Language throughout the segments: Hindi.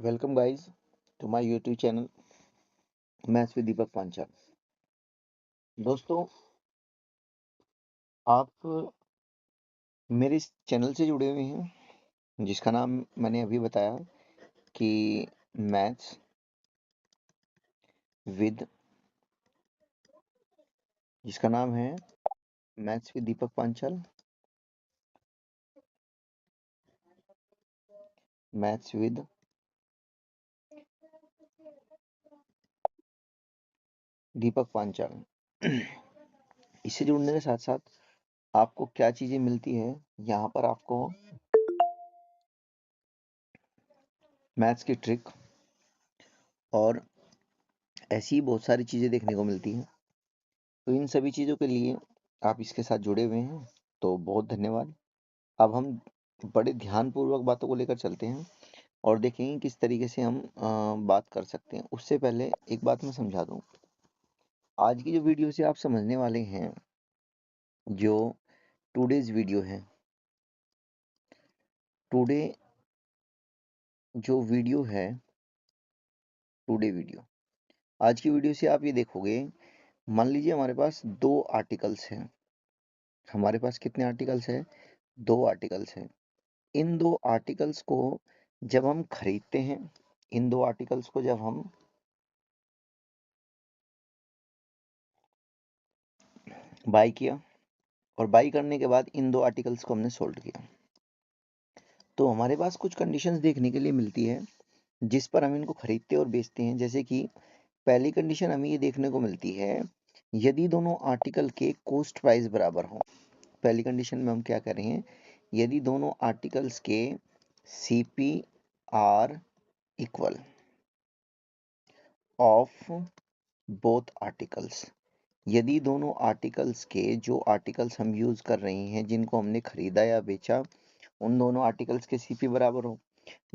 Welcome guys to my YouTube channel maths with Deepak Panchal. दोस्तों, आप मेरे इस चैनल से जुड़े हुए हैं जिसका नाम मैंने अभी बताया कि मैथ्स विद जिसका नाम है maths with Deepak Panchal. Maths with Deepak Panchal. इससे जुड़ने के साथ साथ आपको क्या चीजें मिलती है, यहाँ पर आपको मैथ्स की ट्रिक और ऐसी बहुत सारी चीजें देखने को मिलती हैं। तो इन सभी चीजों के लिए आप इसके साथ जुड़े हुए हैं, तो बहुत धन्यवाद। अब हम बड़े ध्यानपूर्वक बातों को लेकर चलते हैं और देखेंगे किस तरीके से हम बात कर सकते हैं। उससे पहले एक बात मैं समझा दूं। आज की जो वीडियो से आप समझने वाले हैं, जो टुडेज वीडियो है, टुडे जो वीडियो है, टुडे वीडियो, आज की वीडियो से आप ये देखोगे। मान लीजिए हमारे पास दो आर्टिकल्स हैं। हमारे पास कितने आर्टिकल्स हैं? दो आर्टिकल्स हैं। इन दो आर्टिकल्स को जब हम खरीदते हैं, इन दो आर्टिकल्स को जब हम बाय किया और बाई करने के बाद इन दो आर्टिकल्स को हमने सोल्ड किया, तो हमारे पास कुछ कंडीशंस देखने के लिए मिलती है जिस पर हम इनको खरीदते और बेचते हैं। जैसे कि पहली कंडीशन हमें ये देखने को मिलती है, यदि दोनों आर्टिकल के कॉस्ट प्राइस बराबर हो। पहली कंडीशन में हम क्या कर रहे हैं? यदि दोनों आर्टिकल्स के CP are equal of both articles. यदि दोनों आर्टिकल्स के, जो आर्टिकल्स हम यूज कर रहे हैं, जिनको हमने खरीदा या बेचा, उन दोनों आर्टिकल्स के सीपी बराबर हो।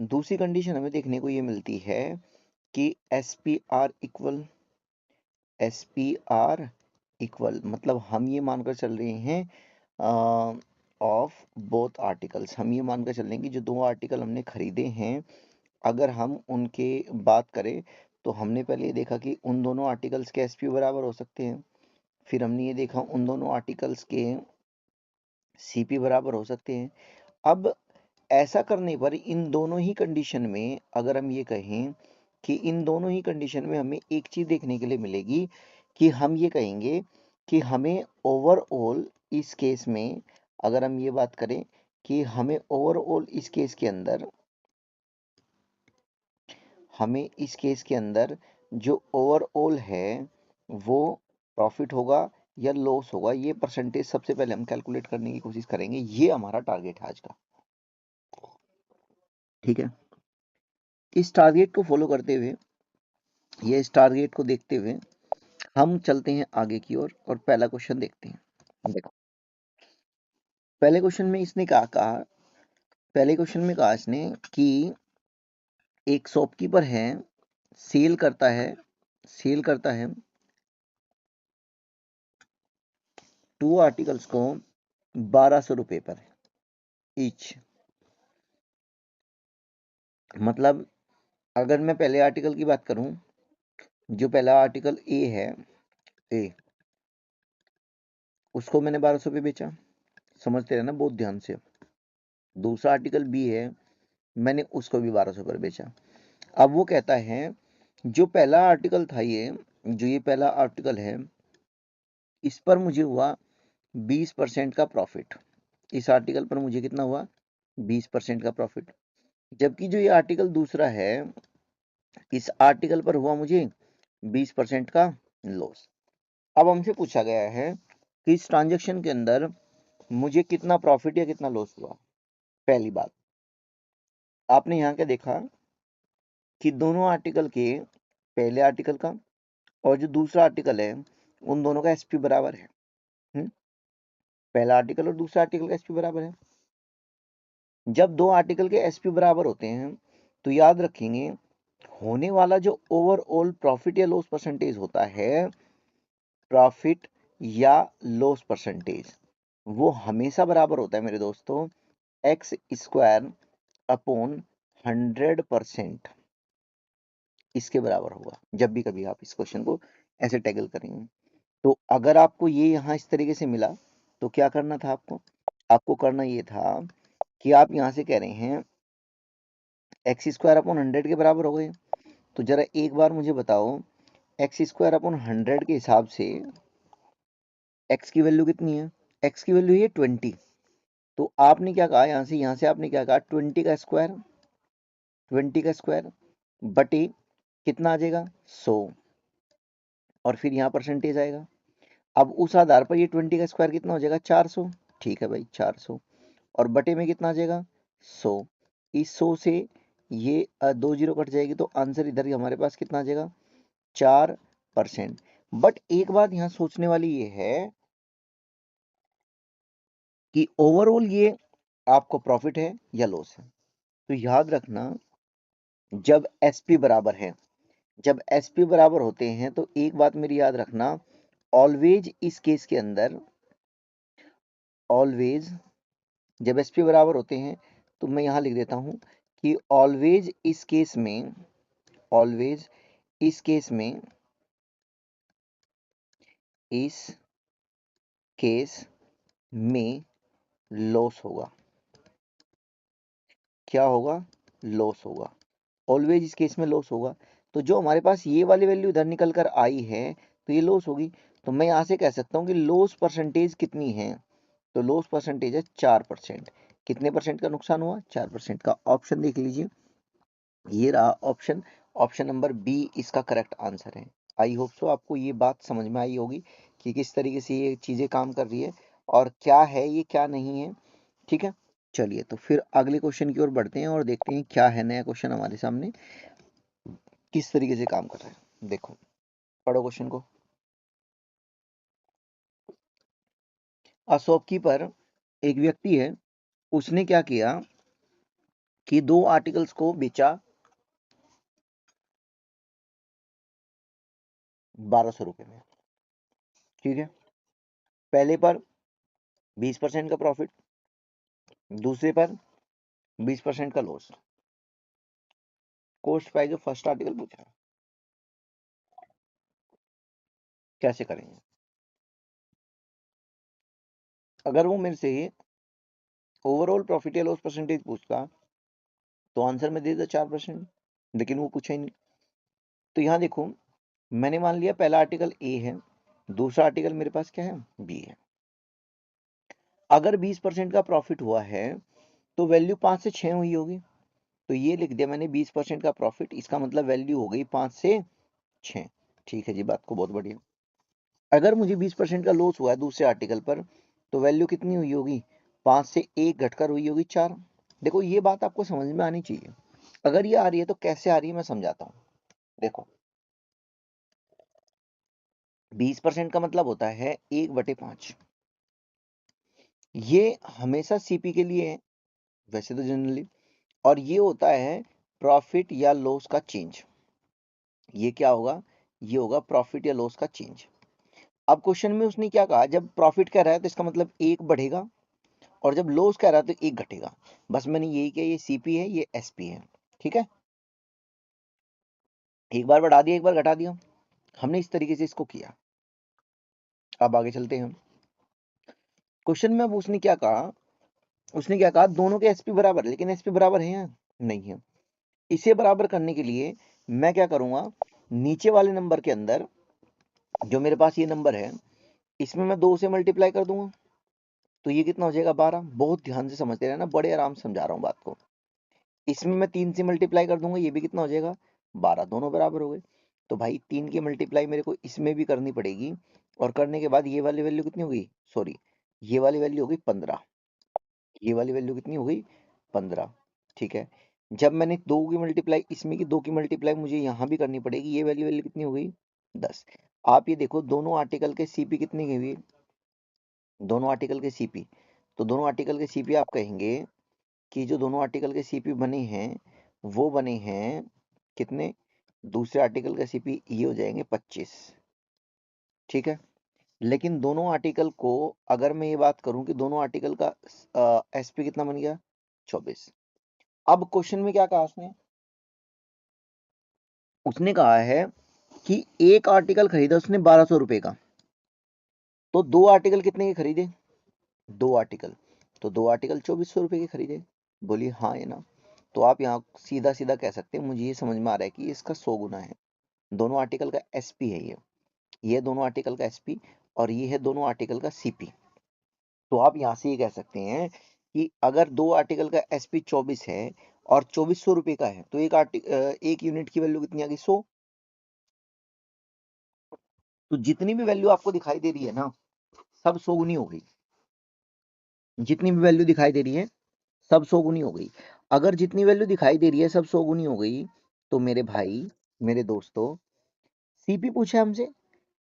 दूसरी कंडीशन हमें देखने को ये मिलती है कि एस पी आर इक्वल, मतलब हम ये मानकर चल रहे हैं ऑफ बोथ आर्टिकल्स। हम ये मानकर चल रहे हैं कि जो दो आर्टिकल हमने खरीदे हैं, अगर हम उनके बात करें तो हमने पहले ये देखा कि उन दोनों आर्टिकल्स के एसपी बराबर हो सकते हैं। फिर हमने ये देखा उन दोनों आर्टिकल्स के सीपी बराबर हो सकते हैं। अब ऐसा करने पर इन दोनों ही कंडीशन में, अगर हम ये कहें कि इन दोनों ही कंडीशन में हमें एक चीज देखने के लिए मिलेगी कि हम ये कहेंगे कि हमें ओवरऑल इस केस में, अगर हम ये बात करें कि हमें ओवरऑल इस केस के अंदर, हमें इस केस के अंदर जो ओवरऑल है वो प्रॉफिट होगा या लॉस होगा, ये परसेंटेज सबसे पहले हम कैलकुलेट करने की कोशिश करेंगे। ये हमारा टारगेट है आज का। ठीक है, इस टारगेट को फॉलो करते हुए, ये इस टारगेट को देखते हुए हम चलते हैं आगे की ओर और पहला क्वेश्चन देखते हैं। देखो, पहले क्वेश्चन में इसने कहा पहले क्वेश्चन में कहा इसने कि एक शॉपकीपर है, सेल करता है टू आर्टिकल्स को 1200 रुपए पर ईच। मतलब अगर मैं पहले आर्टिकल की बात करूं, जो पहला आर्टिकल ए है, ए, उसको मैंने 1200 पे बेचा। समझते रहना बहुत ध्यान से। दूसरा आर्टिकल बी है, मैंने उसको भी 1200 पर बेचा। अब वो कहता है जो पहला आर्टिकल था, ये पहला आर्टिकल है, इस पर मुझे हुआ 20% का प्रॉफिट। इस आर्टिकल पर मुझे कितना हुआ? 20% का प्रॉफिट। जबकि जो ये आर्टिकल दूसरा है, इस आर्टिकल पर हुआ मुझे 20% का लॉस। अब हमसे पूछा गया है कि इस ट्रांजैक्शन के अंदर मुझे कितना प्रॉफिट या कितना लॉस हुआ। पहली बात, आपने यहाँ क्या देखा कि दोनों आर्टिकल के, पहले आर्टिकल का और जो दूसरा आर्टिकल है, उन दोनों का एसपी बराबर है। पहला आर्टिकल और दूसरा आर्टिकल का एसपी बराबर है। जब दो आर्टिकल के एसपी बराबर होते हैं तो याद रखेंगे, होने वाला जो ओवरऑल प्रॉफिट या लॉस परसेंटेज होता है, प्रॉफिट या लॉस परसेंटेज, वो हमेशा बराबर होता है मेरे दोस्तों, एक्स स्क्वायर अपॉन 100%। इसके बराबर होगा। जब भी कभी आप इस क्वेश्चन को ऐसे टैकल करेंगे, तो अगर आपको ये यहाँ इस तरीके से मिला तो क्या करना था आपको? आपको करना ये था कि आप यहाँ से कह रहे हैं एक्स स्क्वायर अपॉन 100 के बराबर हो गए। तो जरा एक बार मुझे बताओ, एक्स स्क्वायर अपॉन 100 के हिसाब से एक्स की वैल्यू कितनी है? एक्स की वैल्यू है 20। तो आपने क्या कहा यहाँ से आपने क्या कहा, 20 का स्क्वायर, 20 का स्क्वायर बटे कितना आ जाएगा 100, और फिर यहाँ परसेंटेज आएगा। अब उस आधार पर ये 20 का स्क्वायर कितना हो जाएगा 400। ठीक है भाई 400, और बटे में कितना आ जाएगा 100। इस 100 से ये 2 जीरो कट जाएगी, तो आंसर इधर ही हमारे पास कितना आ जाएगा 4%। बट एक बात यहाँ सोचने वाली ये है कि ओवरऑल ये आपको प्रॉफिट है या लॉस है। तो याद रखना, जब एसपी बराबर है, जब एसपी बराबर होते हैं, तो एक बात मेरी याद रखना, ऑलवेज इस केस के अंदर, ऑलवेज जब एसपी बराबर होते हैं, तो मैं यहां लिख देता हूं कि ऑलवेज इस केस में, ऑलवेज इस केस में, इस केस में लॉस होगा। क्या होगा? लॉस होगा। ऑलवेज इस केस में लॉस होगा। तो जो हमारे पास ये वाली वैल्यू इधर निकल कर आई है, तो ये लॉस होगी। तो मैं यहां से कह सकता हूं कि लॉस परसेंटेज कितनी है? तो लॉस परसेंटेज है 4%। कितने परसेंट का नुकसान हुआ? 4% का। ऑप्शन देख लीजिए, ये रहा ऑप्शन, ऑप्शन नंबर बी इसका करेक्ट आंसर है। आई होप सो आपको ये बात समझ में आई होगी कि किस तरीके से ये चीजें काम कर रही है और क्या है ये, क्या नहीं है। ठीक है, चलिए तो फिर अगले क्वेश्चन की ओर बढ़ते हैं और देखते हैं क्या है नया क्वेश्चन हमारे सामने, किस तरीके से काम कर रहा है। देखो, पढ़ो क्वेश्चन को। अ शॉपकीपर एक व्यक्ति है, उसने क्या किया कि दो आर्टिकल्स को बेचा 1200 रुपए में। ठीक है, पहले पर 20% का प्रॉफिट, दूसरे पर 20% का loss. Cost price of first article पूछा, कैसे करेंगे? अगर वो मेरे से ओवरऑल प्रॉफिट या लॉस परसेंटेज पूछता तो आंसर में दे देता 4%, लेकिन वो पूछा ही नहीं। तो यहाँ देखो, मैंने मान लिया पहला आर्टिकल ए है, दूसरा आर्टिकल मेरे पास क्या है? बी है। अगर 20% का प्रॉफिट हुआ है तो वैल्यू 5 से 6 हुई होगी। तो ये लिख दिया मैंने 20% का प्रॉफिट, इसका मतलब वैल्यू हो गई 5 से 6। ठीक है जी, बात को बहुत बढ़िया। अगर मुझे 20% का लॉस हुआ है दूसरे आर्टिकल पर, तो वैल्यू कितनी हुई होगी? 5 से 1 घटकर हुई होगी 4। देखो ये बात आपको समझ में आनी चाहिए। अगर ये आ रही है तो कैसे आ रही है मैं समझाता हूँ। देखो, 20% का मतलब होता है 1/5। ये हमेशा सीपी के लिए है वैसे तो जनरली, और ये होता है प्रॉफिट या लॉस का चेंज। ये क्या होगा? ये होगा प्रॉफिट या लॉस का चेंज। अब क्वेश्चन में उसने क्या कहा, जब प्रॉफिट कह रहा है तो इसका मतलब 1 बढ़ेगा, और जब लॉस कह रहा है तो 1 घटेगा। बस मैंने यही किया, ये सीपी है, ये एसपी है। ठीक है, एक बार बढ़ा दिया, एक बार घटा दिया, हमने इस तरीके से इसको किया। अब आगे चलते हैं। क्वेश्चन में अब उसने क्या कहा, उसने क्या कहा, दोनों के एसपी बराबर, लेकिन एसपी बराबर है या नहीं है? इसे बराबर करने के लिए मैं क्या करूंगा, नीचे वाले नंबर के अंदर जो मेरे पास ये नंबर है, इसमें मैं 2 से मल्टीप्लाई कर दूंगा, तो ये कितना हो जाएगा 12। बहुत ध्यान से समझते रहना, बड़े आराम से समझा रहा हूँ बात को। इसमें मैं 3 से मल्टीप्लाई कर दूंगा, ये भी कितना हो जाएगा 12, दोनों बराबर हो गए। तो भाई 3 की मल्टीप्लाई मेरे को इसमें भी करनी पड़ेगी, और करने के बाद ये वाली वैल्यू कितनी होगी, सॉरी ये वाली वैल्यू होगी 15। ये वाली वैल्यू कितनी हो गई 15। ठीक है, जब मैंने 2 की मल्टीप्लाई इसमें की, 2 की मल्टीप्लाई मुझे यहाँ भी करनी पड़ेगी, ये वाली वैल्यू कितनी हो गई 10। आप ये देखो, दोनों आर्टिकल के सीपी कितनी की हुई, दोनों आर्टिकल के सीपी, तो दोनों आर्टिकल के सीपी आप कहेंगे कि जो दोनों आर्टिकल के सीपी बने हैं वो बने हैं कितने, दूसरे आर्टिकल का सीपी ये हो जाएंगे 25। ठीक है, लेकिन दोनों आर्टिकल को अगर मैं ये बात करूं कि दोनों आर्टिकल का एसपी कितना बन गया 24। अब क्वेश्चन में क्या कहा उसने, उसने कहा है कि एक आर्टिकल खरीदा उसने 1200 रुपए का, तो दो आर्टिकल कितने के खरीदे? दो आर्टिकल, तो दो आर्टिकल 2400 रुपए के खरीदे। बोलिए हाँ या ना। तो आप यहाँ सीधा सीधा कह सकते हैं, मुझे ये समझ में आ रहा है कि इसका 100 गुना है। दोनों आर्टिकल का एसपी है ये दोनों आर्टिकल का एसपी, और ये है दोनों आर्टिकल का सीपी। तो आप यहाँ से ये कह सकते हैं कि अगर दो आर्टिकल का एसपी 24 है और 2400 रुपए का है, तो एक यूनिट की वैल्यू कितनी आ गई? 100। तो जितनी भी वैल्यू आपको दिखाई दे रही है ना, सब 100 गुनी हो गई। जितनी भी वैल्यू दिखाई दे रही है सब 100 गुनी हो गई। अगर जितनी वैल्यू दिखाई दे रही है सब 100 गुनी हो गई, तो मेरे भाई, मेरे दोस्तों, सीपी पूछा हमसे।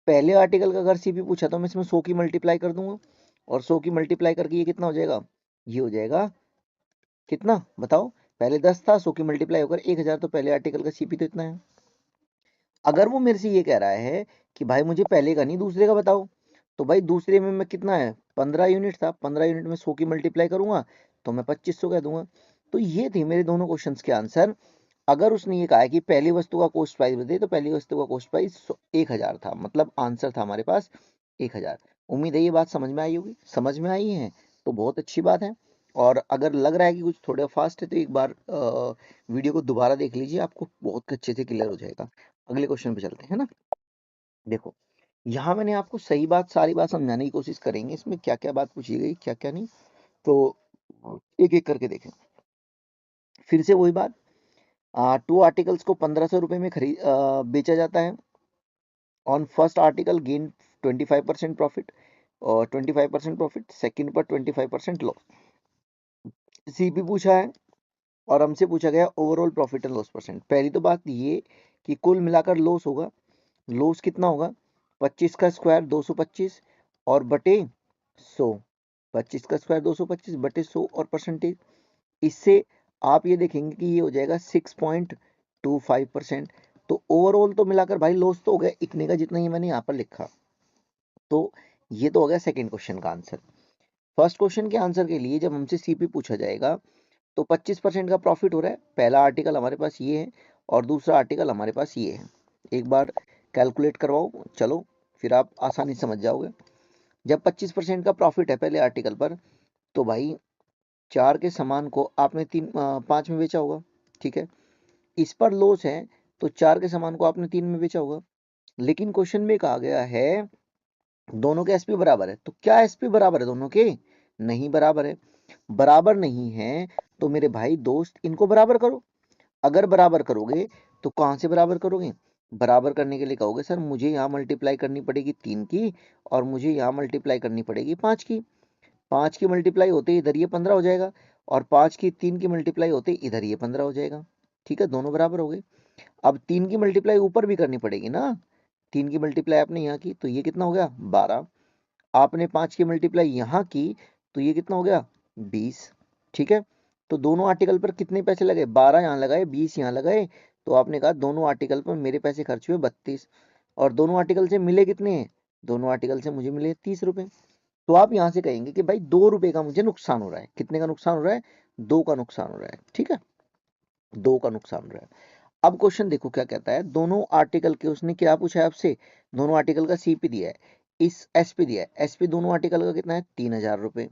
पहले आर्टिकल का अगर सीपी पूछा तो मैं इसमें 100 की मल्टीप्लाई कर दूंगा, और 100 की मल्टीप्लाई करके ये कितना हो जाएगा? ये हो जाएगा कितना बताओ? पहले 10 था, 100 की मल्टीप्लाई होकर 1000, तो पहले आर्टिकल का सीपी तो इतना है। अगर वो मेरे से ये कह रहा है कि भाई मुझे पहले का नहीं दूसरे का बताओ, तो भाई दूसरे में मैं कितना है? 15 यूनिट था, 15 यूनिट में 100 की मल्टीप्लाई करूंगा तो मैं 2500 कह दूंगा। तो ये थे मेरे दोनों क्वेश्चंस के आंसर। अगर उसने ये कहा है कि पहली वस्तु का कॉस्ट प्राइस बताइए, तो पहली वस्तु का कॉस्ट प्राइस 1000 था, मतलब आंसर था हमारे पास 1000। उम्मीद है ये बात समझ में आई होगी। समझ में आई है तो बहुत अच्छी बात है। और अगर लग रहा है कि कुछ थोड़ा फास्ट है, तो एक बार वीडियो को दोबारा देख लीजिए, आपको बहुत अच्छे से क्लियर हो जाएगा। अगले क्वेश्चन पे चलते हैं ना। देखो, यहाँ मैंने आपको सही बात, सारी बात समझाने की कोशिश करेंगे, इसमें क्या क्या बात पूछी गई, क्या क्या नहीं, तो एक एक करके देखें। फिर से वही बात, टू आर्टिकल्स को 1500 रुपये में बेचा जाता है। On first article gain 25% profit, और 25% प्रॉफिट, सेकंड पर 25% लॉस। सीपी पूछा है और हमसे पूछा गया overall profit and loss percent. पहली तो बात ये कि कुल मिलाकर लॉस होगा। लॉस कितना होगा? 25 का स्क्वायर 225 और बटे 100। 25 का स्क्वायर 225 बटे 100 और परसेंटेज। इससे आप ये देखेंगे कि ये हो जाएगा 6.25%। तो ओवरऑल तो मिलाकर भाई लॉस तो हो गया इतने का, जितना ही मैंने यहाँ पर लिखा। तो ये तो हो गया सेकंड क्वेश्चन का आंसर। फर्स्ट क्वेश्चन के आंसर के लिए जब हमसे सीपी पूछा जाएगा, तो 25% का प्रॉफिट हो रहा है। पहला आर्टिकल हमारे पास ये है और दूसरा आर्टिकल हमारे पास ये है। एक बार कैलकुलेट करवाओ, चलो, फिर आप आसानी से समझ जाओगे। जब 25% का प्रॉफिट है पहले आर्टिकल पर, तो भाई 4 के सामान को आपने 5 में बेचा होगा, ठीक है। इस पर लॉस है, तो 4 के सामान को आपने 3 में बेचा होगा। लेकिन क्वेश्चन में कहा गया है दोनों के एसपी बराबर है, तो क्या एसपी बराबर है दोनों के? नहीं बराबर है। बराबर नहीं है तो मेरे भाई दोस्त इनको बराबर करो। अगर बराबर करोगे तो कहां से बराबर करोगे? बराबर करने के लिए कहोगे सर मुझे यहाँ मल्टीप्लाई करनी पड़ेगी 3 की, और मुझे यहाँ मल्टीप्लाई करनी पड़ेगी 5 की। 5 की मल्टीप्लाई होते इधर ये 15 हो जाएगा, और 5 की 3 की मल्टीप्लाई होते इधर ये 15 हो जाएगा। ठीक है, दोनों बराबर हो गए। अब 3 की मल्टीप्लाई ऊपर भी करनी पड़ेगी ना। 3 की मल्टीप्लाई आपने यहाँ की तो ये कितना हो गया? 12। आपने 5 की मल्टीप्लाई यहाँ की तो ये कितना हो गया? 20। ठीक है, तो दोनों आर्टिकल पर कितने पैसे लगे? 12 यहाँ लगाए, 20 यहाँ लगाए, तो आपने कहा दोनों आर्टिकल पर मेरे पैसे खर्च हुए 32। और दोनों आर्टिकल से मिले कितने हैं? दोनों आर्टिकल से मुझे मिले 30 रुपए। तो आप यहाँ से कहेंगे कि भाई 2 रुपए का मुझे नुकसान हो रहा है। कितने का नुकसान हो रहा है? 2 का नुकसान हो रहा है। ठीक है, 2 का नुकसान हो रहा है। अब क्वेश्चन देखो क्या कहता है। दोनों आर्टिकल के उसने क्या पूछा है आपसे? दोनों आर्टिकल का सीपी दिया है, इस एसपी दिया है। एसपी दोनों आर्टिकल का कितना है? 3000 रुपए।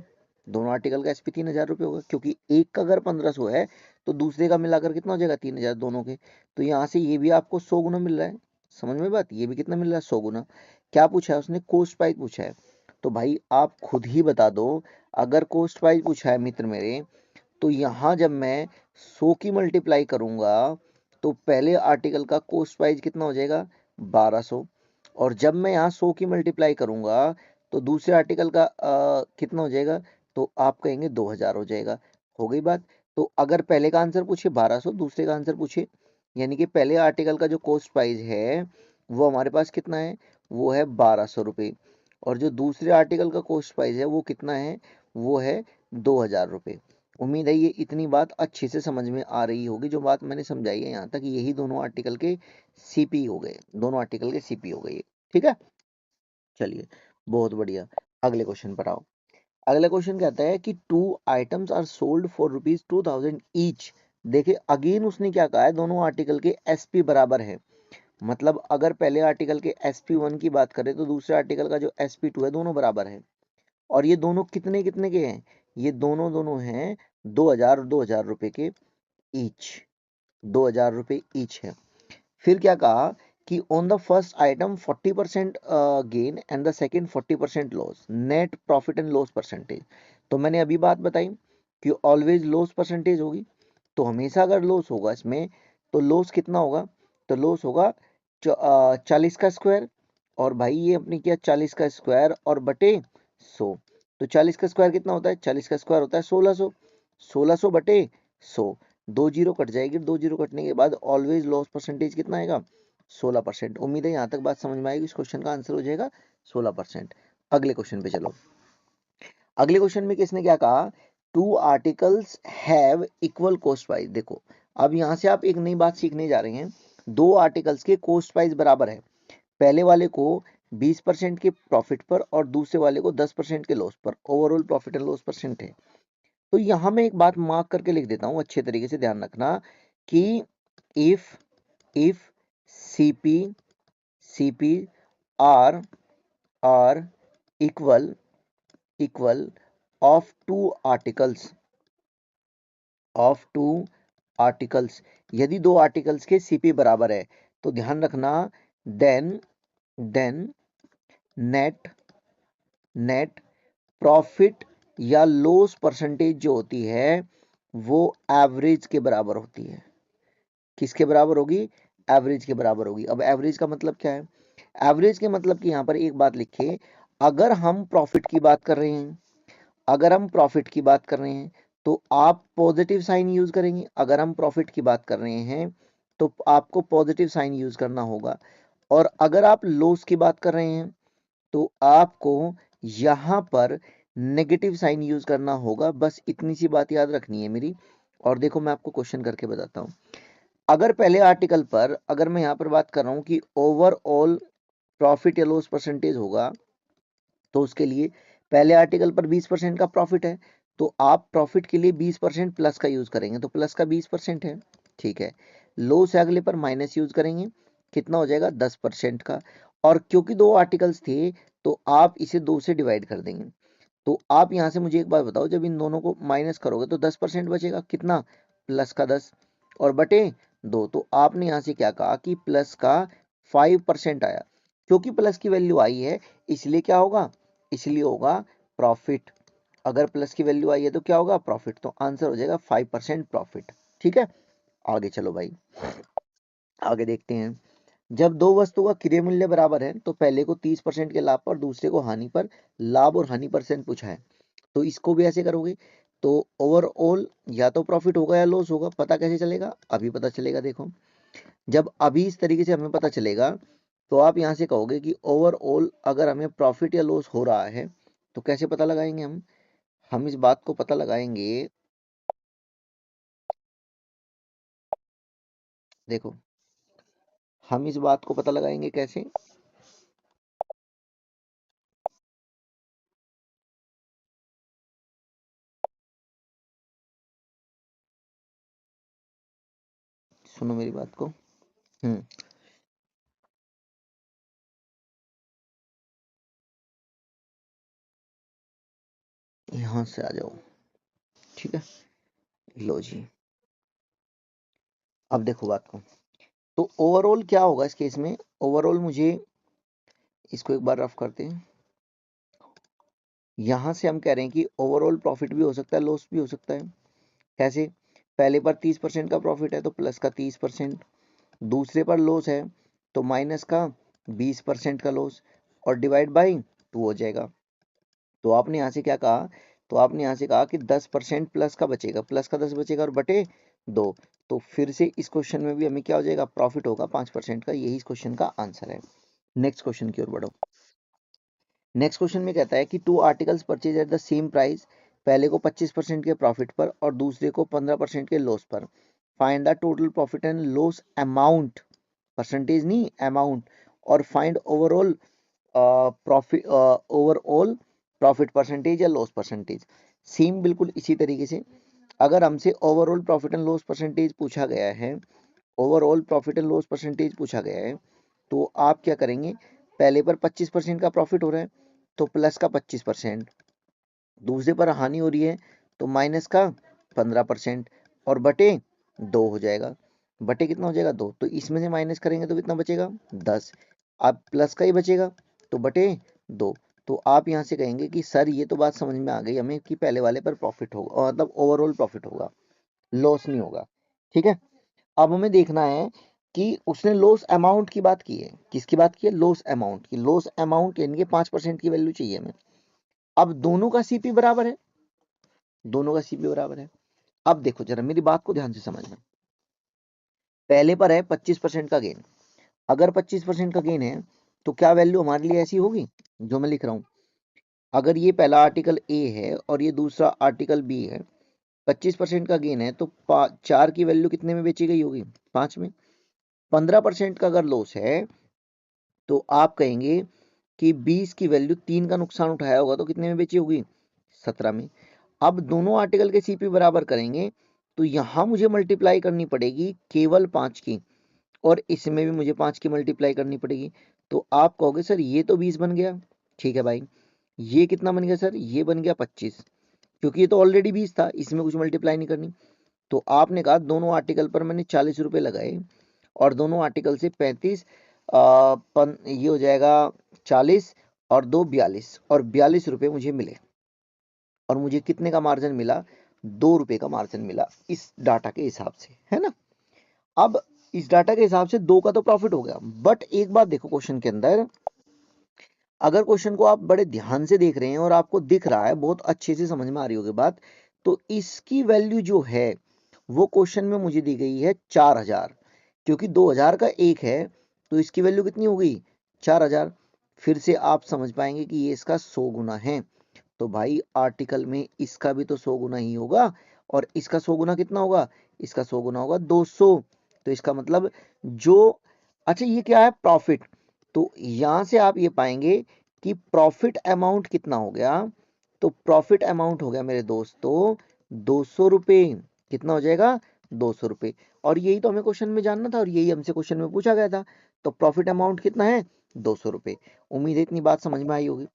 दोनों आर्टिकल का एसपी 3000 रुपए होगा, क्योंकि एक का अगर 1500 है तो दूसरे का मिलाकर कितना हो जाएगा? 3000 दोनों के। तो यहाँ से ये भी आपको 100 गुना मिल रहा है। समझ में बात? ये भी कितना मिल रहा है? 100 गुना। क्या पूछा है उसने? कॉस्ट प्राइस पूछा है। तो भाई आप खुद ही बता दो, अगर कॉस्ट प्राइस पूछा है मित्र मेरे, तो यहाँ जब मैं 100 की मल्टीप्लाई करूंगा तो पहले आर्टिकल का कॉस्ट प्राइस कितना हो जाएगा? 1200। और जब मैं यहाँ 100 की मल्टीप्लाई करूंगा तो दूसरे आर्टिकल का कितना हो जाएगा? तो आप कहेंगे 2000 हो जाएगा। हो गई बात। तो अगर पहले का आंसर पूछे 1200, दूसरे का आंसर पूछे, यानी कि पहले आर्टिकल का जो कॉस्ट प्राइस है वो हमारे पास कितना है? वो है 1200 रुपये। और जो दूसरे आर्टिकल का कॉस्ट प्राइस है वो कितना है? वो है 2000 रुपये। उम्मीद है ये इतनी बात अच्छे से समझ में आ रही होगी। जो बात मैंने समझाई है यहाँ तक, यही दोनों आर्टिकल के सीपी हो गए। दोनों आर्टिकल के सीपी हो गए। ठीक है, चलिए, बहुत बढ़िया। अगले क्वेश्चन पर आओ। अगला क्वेश्चन कहता है कि 2 items are sold for rupees 2000 ईच। देखिए अगेन उसने क्या कहा है, दोनों आर्टिकल के एसपी बराबर है। मतलब अगर पहले आर्टिकल के SP1 की बात करें तो दूसरे आर्टिकल का जो SP2 है दोनों बराबर है। और ये दोनों कितने कितने के हैं? ये दोनों दोनों हैं 2000 और 2000 रुपए के ईच, 2000 रुपए ईच है। फिर क्या कहा कि on the first item 40% gain and the second 40% loss, net profit and loss percentage. तो मैंने अभी बात बताई कि ऑलवेज लॉस परसेंटेज होगी, तो हमेशा अगर लॉस होगा इसमें तो लॉस कितना होगा? तो लॉस होगा 40 का स्क्वायर, और भाई ये अपने क्या 40 का स्क्वायर और बटे 100। तो 40 का स्क्वायर कितना होता है? 40 का स्क्वायर होता है 1600, 1600 बटे 100, 2 जीरो कट जाएगी, 2 जीरो कटने के बाद ऑलवेज लॉस परसेंटेज कितना आएगा? 16%। उम्मीद है यहाँ तक बात समझ में आएगी। इस क्वेश्चन का आंसर हो जाएगा 16%। अगले क्वेश्चन पे चलो। अगले क्वेश्चन में किसने क्या कहा? Two articles have equal cost price. देखो अब यहाँ से आप एक नई बात सीखने जा रहे हैं। दो आर्टिकल्स के कॉस्ट प्राइस बराबर है, पहले वाले को 20% के प्रॉफिट पर और दूसरे वाले को 10% के लॉस पर, overall profit and loss percent है। तो यहां मैं एक बात मार्क करके लिख देता हूं, अच्छे तरीके से ध्यान रखना कि if CP CP are are equal equal of two articles, यदि दो आर्टिकल्स के सीपी बराबर है तो ध्यान रखना देन नेट प्रॉफिट या लॉस परसेंटेज जो होती है वो एवरेज के बराबर होती है। किसके बराबर होगी? एवरेज के बराबर होगी। अब एवरेज का मतलब क्या है? एवरेज के मतलब कि यहां पर एक बात लिखिए, अगर हम प्रॉफिट की बात कर रहे हैं, तो आप पॉजिटिव साइन यूज करेंगे। अगर हम प्रॉफिट की बात कर रहे हैं तो आपको पॉजिटिव साइन यूज करना होगा। और अगर आप लॉस की बात कर रहे हैं तो आपको यहां पर नेगेटिव साइन यूज करना होगा। बस इतनी सी बात याद रखनी है मेरी। और देखो मैं आपको क्वेश्चन करके बताता हूं। अगर पहले आर्टिकल पर अगर मैं यहां पर बात कर रहा हूं कि ओवरऑल प्रॉफिट या लॉस परसेंटेज होगा, तो उसके लिए पहले आर्टिकल पर 20% का प्रॉफिट है, तो आप प्रॉफिट के लिए 20% प्लस का यूज करेंगे, तो प्लस का 20% है, ठीक है। लॉस है अगले पर माइनस यूज करेंगे, कितना हो जाएगा? 10% का। और क्योंकि दो आर्टिकल्स थे तो आप इसे 2 से डिवाइड कर देंगे। तो आप यहां से मुझे एक बात बताओ, जब इन दोनों को माइनस करोगे तो 10% बचेगा, कितना? प्लस का 10 और बटे 2। तो आपने यहां से क्या कहा कि प्लस का 5% आया। क्योंकि प्लस की वैल्यू आई है इसलिए क्या होगा? इसलिए होगा प्रॉफिट। अगर प्लस की वैल्यू आई है तो क्या होगा? प्रॉफिट। तो आंसर हो जाएगा 5% प्रॉफिट। ठीक है, आगे चलो भाई, आगे देखते हैं। जब दो वस्तु का क्रय मूल्य बराबर है तो पहले को 30% के लाभ पर, दूसरे को हानि पर, लाभ और हानि परसेंट पूछा है। तो इसको भी ऐसे करोगे तो ओवरऑल या तो प्रॉफिट होगा या लॉस होगा। पता कैसे चलेगा? अभी पता चलेगा। देखो जब अभी इस तरीके से हमें पता चलेगा तो आप यहां से कहोगे कि ओवरऑल अगर हमें प्रॉफिट या लॉस हो रहा है तो कैसे पता लगाएंगे हम इस बात को पता लगाएंगे। देखो हम इस बात को पता लगाएंगे कैसे? सुनो मेरी बात को। हम्म यहां से आ जाओ, ठीक है। लो जी, अब देखो बात को। तो ओवरऑल क्या होगा इस केस में? ओवरऑल मुझे इसको एक बार रफ करते हैं। यहां से हम कह रहे हैं कि ओवरऑल प्रॉफिट भी हो सकता है, लॉस भी हो सकता है। कैसे? पहले पर 30% का प्रॉफिट है तो प्लस का 30%, दूसरे पर लॉस है तो माइनस का 20% का लॉस, और डिवाइड बाई 2 हो जाएगा। तो आपने यहाँ से क्या कहा? तो आपने यहाँ से कहा कि 10% प्लस का बचेगा, प्लस का 10 बचेगा और बटे 2। तो फिर से इस क्वेश्चन में भी हमें क्या हो जाएगा? प्रॉफिट होगा 5% का। यही इस क्वेश्चन का आंसर है। नेक्स्ट क्वेश्चन की ओर बढ़ो। नेक्स्ट क्वेश्चन में कहता है कि two articles purchase at the same price, पहले को 25% के प्रॉफिट पर और दूसरे को 15% के लॉस पर। Find the total profit and loss amount, percentage नहीं अमाउंट, और find overall profit, overall profit percentage या लॉस परसेंटेज। सेम बिल्कुल इसी तरीके से अगर हमसे overall profit and loss percentage पूछा गया है, overall profit and loss percentage पूछा गया है तो आप क्या करेंगे, पहले पर 25% का प्रॉफिट हो रहा है तो प्लस का 25%, दूसरे पर हानि हो रही है तो माइनस का 15% और बटे 2 हो जाएगा। बटे कितना हो जाएगा 2, तो इसमें से माइनस करेंगे तो कितना बचेगा 10। अब प्लस का ही बचेगा तो बटे 2। तो आप यहाँ से कहेंगे कि सर ये तो बात समझ में आ गई हमें कि पहले वाले पर प्रॉफिट होगा, मतलब ओवरऑल प्रॉफिट होगा, लॉस नहीं होगा। ठीक है, अब हमें देखना है कि उसने लॉस अमाउंट की बात की है। किसकी बात की है, लॉस अमाउंट की। लॉस अमाउंट यानी कि 5% की वैल्यू चाहिए हमें। अब दोनों का सीपी बराबर है, दोनों का सीपी बराबर है। अब देखो जरा मेरी बात को ध्यान से समझना, पहले पर है 25% का गेन। अगर 25% का गेन है तो क्या वैल्यू हमारे लिए ऐसी होगी जो मैं लिख रहा हूं। अगर ये पहला आर्टिकल ए है और ये दूसरा आर्टिकल बी है, 25% का गेन है तो 4 की वैल्यू कितने में बेची गई होगी, 5 में। 15% का अगर लॉस है तो आप कहेंगे कि 20 की वैल्यू 3 का नुकसान उठाया होगा तो कितने में बेची होगी, 17 में। अब दोनों आर्टिकल के सीपी बराबर करेंगे तो यहां मुझे मल्टीप्लाई करनी पड़ेगी केवल 5 की, और इसमें भी मुझे 5 की मल्टीप्लाई करनी पड़ेगी। तो आप कहोगे सर ये तो 20 बन गया, ठीक है भाई। ये कितना बन गया सर, ये बन गया 25, क्योंकि ये तो ऑलरेडी 20 था, इसमें कुछ मल्टीप्लाई नहीं करनी। तो आपने कहा दोनों आर्टिकल पर मैंने 40 रुपए लगाए और दोनों आर्टिकल से 35 ये हो जाएगा 40 और 2 42, और 42 रुपए मुझे मिले। और मुझे कितने का मार्जिन मिला, 2 रुपए का मार्जिन मिला इस डाटा के हिसाब से, है ना। अब इस डाटा के हिसाब से 2 का तो प्रॉफिट हो गया, बट एक बात देखो क्वेश्चन के अंदर, अगर क्वेश्चन को आप बड़े ध्यान से देख रहे हैं और आपको दिख रहा है, बहुत अच्छे से समझ में आ रही होगी बात, तो इसकी वैल्यू जो है वो क्वेश्चन में मुझे दी गई है 4000, क्योंकि 2000 का एक है तो इसकी वैल्यू कितनी हो गई 4000। फिर से आप समझ पाएंगे कि ये इसका 100 गुना है, तो भाई आर्टिकल में इसका भी तो 100 गुना ही होगा, और इसका 100 गुना कितना होगा, इसका 100 गुना होगा 200। तो इसका मतलब जो, अच्छा ये क्या है, प्रॉफिट। तो यहां से आप ये पाएंगे कि प्रॉफिट अमाउंट कितना हो गया, तो प्रॉफिट अमाउंट हो गया मेरे दोस्तों 200 रुपए। कितना हो जाएगा, 200 रुपए। और यही तो हमें क्वेश्चन में जानना था और यही हमसे क्वेश्चन में पूछा गया था। तो प्रॉफिट अमाउंट कितना है, 200 रुपए। उम्मीद है इतनी बात समझ में आई होगी,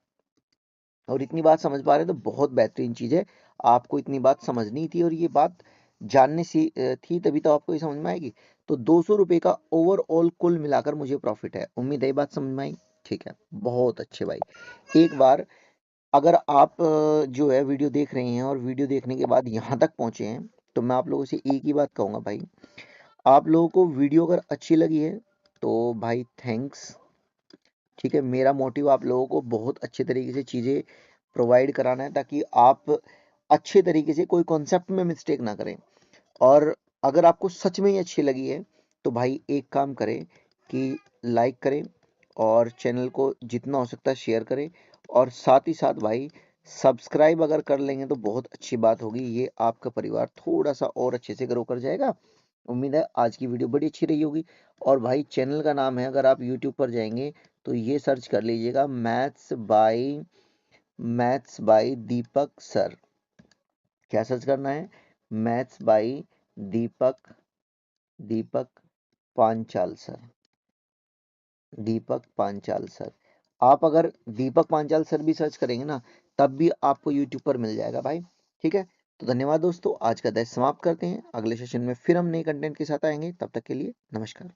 और इतनी बात समझ पा रहे हैं तो बहुत बेहतरीन चीज है। आपको इतनी बात समझनी थी और ये बात जानने से थी, तभी तो आपको ये समझ में आएगी। तो 200 रुपए का ओवरऑल कुल मिलाकर मुझे प्रॉफिट है। उम्मीद है ये बात समझ में आई, ठीक है, बहुत अच्छे भाई। एक बार अगर आप जो है वीडियो देख रहे हैं और वीडियो देखने के बाद यहाँ तक पहुंचे हैं, तो मैं आप लोगों से एक ही बात कहूंगा भाई, आप लोगों को वीडियो अगर अच्छी लगी है तो भाई थैंक्स, ठीक है। मेरा मोटिव आप लोगों को बहुत अच्छे तरीके से चीज़ें प्रोवाइड कराना है, ताकि आप अच्छे तरीके से कोई कॉन्सेप्ट में मिस्टेक ना करें। और अगर आपको सच में ही अच्छी लगी है तो भाई एक काम करें कि लाइक करें और चैनल को जितना हो सकता है शेयर करें, और साथ ही साथ भाई सब्सक्राइब अगर कर लेंगे तो बहुत अच्छी बात होगी। ये आपका परिवार थोड़ा सा और अच्छे से ग्रो कर जाएगा। उम्मीद है आज की वीडियो बड़ी अच्छी रही होगी। और भाई चैनल का नाम है, अगर आप यूट्यूब पर जाएंगे तो ये सर्च कर लीजिएगा, मैथ्स बाय दीपक सर। क्या सर्च करना है, maths by Deepak Deepak Panchal sir, Deepak Panchal sir. आप अगर दीपक पांचाल सर भी सर्च करेंगे ना, तब भी आपको यूट्यूब पर मिल जाएगा भाई, ठीक है। तो धन्यवाद दोस्तों, आज का दैस समाप्त करते हैं। अगले सेशन में फिर हम नए कंटेंट के साथ आएंगे, तब तक के लिए नमस्कार।